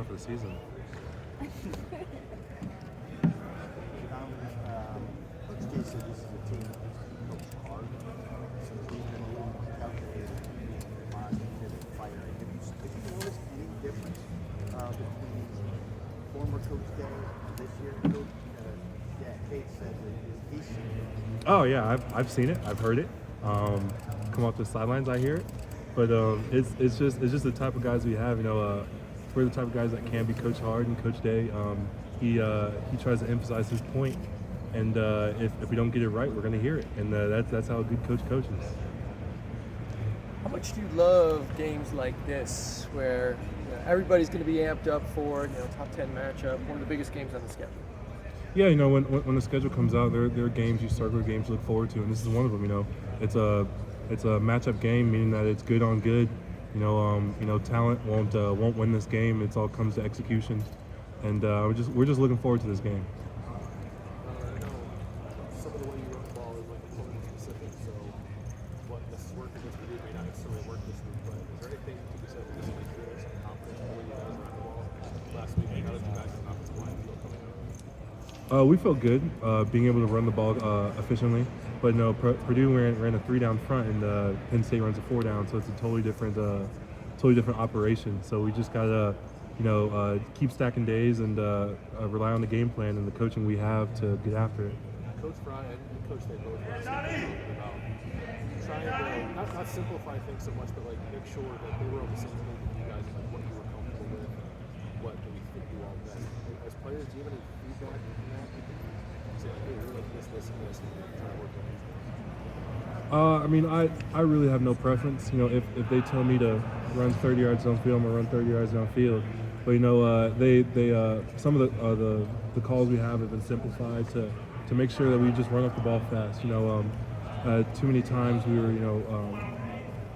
half of the season. Coach K said this is a team that coached hard, so he's been a little more calculated in my fighter. Have you noticed any difference between former Coach K and this year? Coach Kate said that he's seen it. Oh yeah, I've seen it. I've heard it. Come off the sidelines, I hear it. But it's just the type of guys we have. We're the type of guys that can be coached hard. And Coach Day, he tries to emphasize his point. And if we don't get it right, we're going to hear it. And that's how a good coach coaches. How much do you love games like this, where everybody's going to be amped up for top 10 matchup, one of the biggest games on the schedule? Yeah, when the schedule comes out, there are games you circle, games you look forward to, and this is one of them. It's a matchup game, meaning that it's good on good. Talent won't win this game. It all comes to execution, and we're just looking forward to this game. Some of the way you run the ball is like opponent specific, so what this work against Purdue may not necessarily work this week, but is there anything to be said for this week for some confidence in the way you guys ran the ball last week? How did you guys as an offensive line feel coming out? We felt good being able to run the ball efficiently, but no, Purdue ran a 3-down front, and Penn State runs a 4-down, so it's a totally different operation. So we just gotta keep stacking days and rely on the game plan and the coaching we have to get after it. Coach Fry and Coach Day both last week about trying to not simplify things so much, but like make sure that they were on the same page with you guys and like what you were comfortable with and what maybe fit you all best. As players, do you have any feedback from that? Say like, hey, we're like this, and this, and try to work on these things. I really have no preference. If they tell me to run 30 yards downfield, I'm gonna run 30 yards downfield. But they some of the calls we have been simplified to make sure that we just run up the ball fast. Too many times we were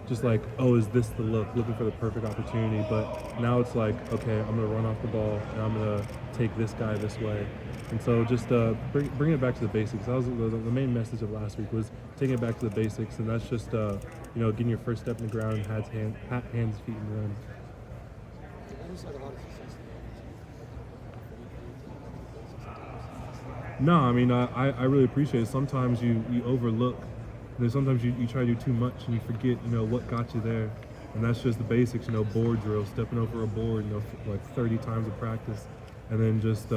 just like, oh, is this the look? Looking for the perfect opportunity. But now it's like, okay, I'm gonna run off the ball and I'm gonna take this guy this way. And so just bring it back to the basics. That was the main message of last week, was taking it back to the basics, and that's just getting your first step in the ground and hands, feet, and run. No, I really appreciate it. Sometimes you overlook, and then sometimes you try to do too much and you forget what got you there, and that's just the basics. Board drill, stepping over a board like 30 times of practice, and then just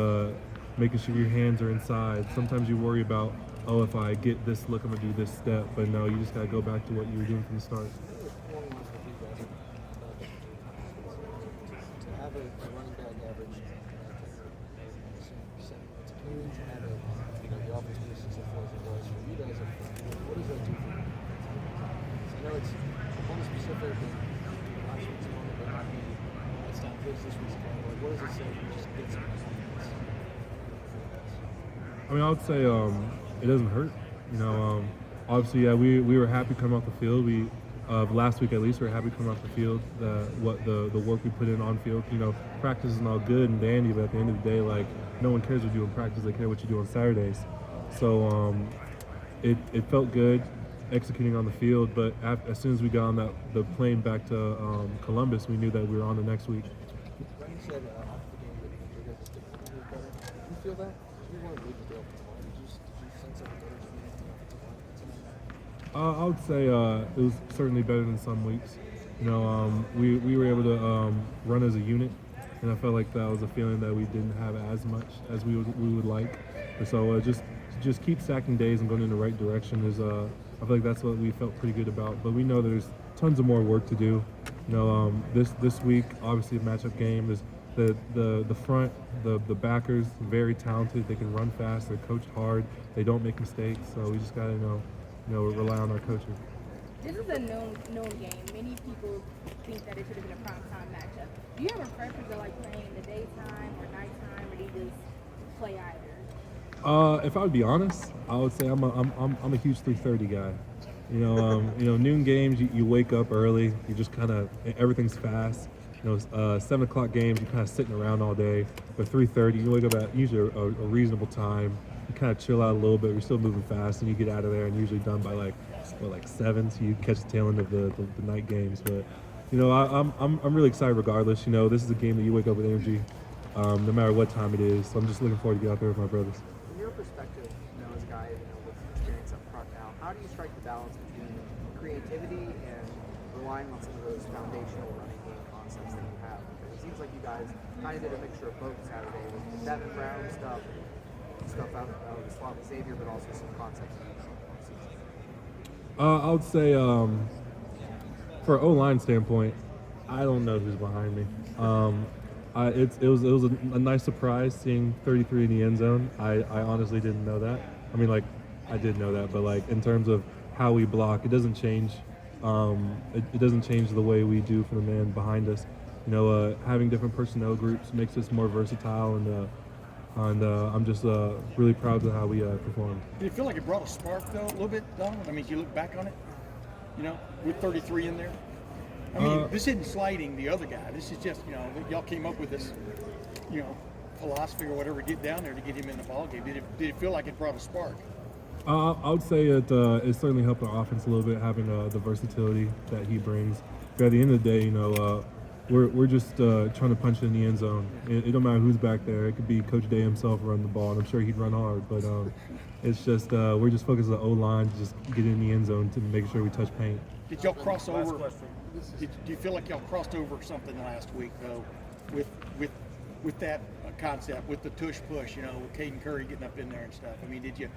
making sure your hands are inside. Sometimes you worry about, oh, if I get this look, I'm gonna do this step, but no, you just gotta go back to what you were doing from the start. I would say it doesn't hurt. Obviously, yeah, we were happy coming off the field. Last week at least, we were happy coming off the field. The work we put in on field. Practice is all good and dandy, but at the end of the day, like, no one cares what you do in practice. They care what you do on Saturdays. So it felt good executing on the field, but as soon as we got on the plane back to Columbus, we knew that we were on the next week. When you said after the game that you guys just did better, did you feel that? You want to lead the offensive line. Did you sense that better from the offensive line? I would say it was certainly better than some weeks. We were able to run as a unit, and I felt like that was a feeling that we didn't have as much as we would like. And so just keep stacking days and going in the right direction is I feel like that's what we felt pretty good about. But we know there's tons of more work to do. This week, obviously a matchup game. There's the front, the backers, very talented. They can run fast. They're coached hard. They don't make mistakes. So we just gotta rely on our coaching. This is a known game. Many people think that it should have been a primetime matchup. Do you have a preference of like playing in the daytime or nighttime, or do you just play either? If I would be honest, I would say I'm a huge 3:30 guy. Noon games you wake up early. You just kind of everything's fast. 7 o'clock games you're kind of sitting around all day. But 3:30 you wake up at usually a reasonable time. You kind of chill out a little bit. You're still moving fast, and you get out of there and usually done by like 7, so you catch the tail end of the night games. But you know, I'm really excited regardless. You know, this is a game that you wake up with energy, no matter what time it is. So I'm just looking forward to get out there with my brothers. From your perspective, as a guy, with experience up front now, how do you strike the balance between creativity and relying on some of those foundational running game concepts that you have? Because it seems like you guys kind of did a mixture of both Saturday with the Devin Brown stuff out of the slot with Xavier, but also some concepts. I would say, for O-line standpoint, I don't know who's behind me. It was a nice surprise seeing 33 in the end zone. I honestly didn't know that. I mean, like, I did know that, but like in terms of how we block, it doesn't change. It doesn't change the way we do for the man behind us. You know, having different personnel groups makes us more versatile, and I'm just really proud of how we performed. Did it feel like it brought a spark, though, a little bit, Donovan? I mean, if you look back on it, with 33 in there? I mean, this isn't slighting the other guy. This is just, y'all came up with this, philosophy or whatever, get down there to get him in the ballgame. Did it feel like it brought a spark? I would say it certainly helped our offense a little bit, having the versatility that he brings. But at the end of the day, we're just trying to punch it in the end zone. It don't matter who's back there. It could be Coach Day himself running the ball, and I'm sure he'd run hard. But it's just we're just focused on the O-line, just get in the end zone to make sure we touch paint. Did y'all cross over? Do you feel like y'all crossed over something last week, though, with that concept, with the tush push, with Caden Curry getting up in there and stuff? I mean, did you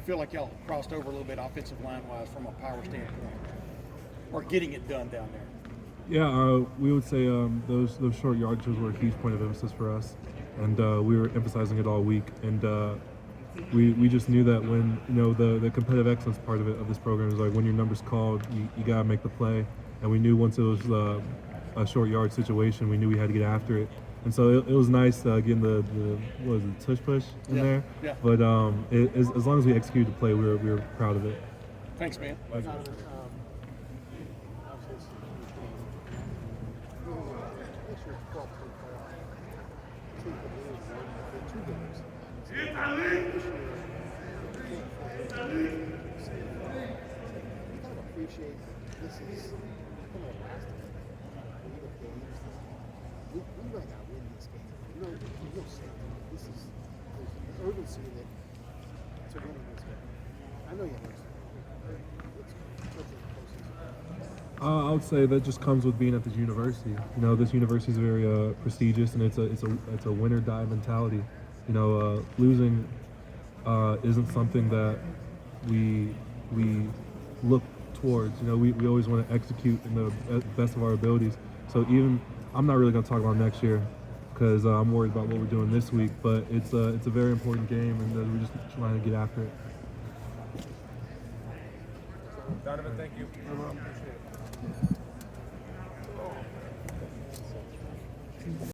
feel like y'all crossed over a little bit offensive line-wise from a power standpoint, or getting it done down there? Yeah, we would say those short yardages were a huge point of emphasis for us, and we were emphasizing it all week. And we just knew that when the competitive excellence part of this program is like when your number's called, you gotta make the play. And we knew once it was a short yard situation, we knew we had to get after it. And so it was nice getting the tush push in there. Yeah. But as long as we executed the play, we were proud of it. Thanks, man. Appreciate this is kind of a last week of games. We might not win this game. No safety. This is there's urgency to winning this game. I know you have I would say that just comes with being at this university. This university is very prestigious, and it's a win or die mentality. Losing isn't something that we look towards. We always want to execute in the best of our abilities. So I'm not really going to talk about next year because I'm worried about what we're doing this week. But it's a very important game, and we're just trying to get after it. Donovan, thank you.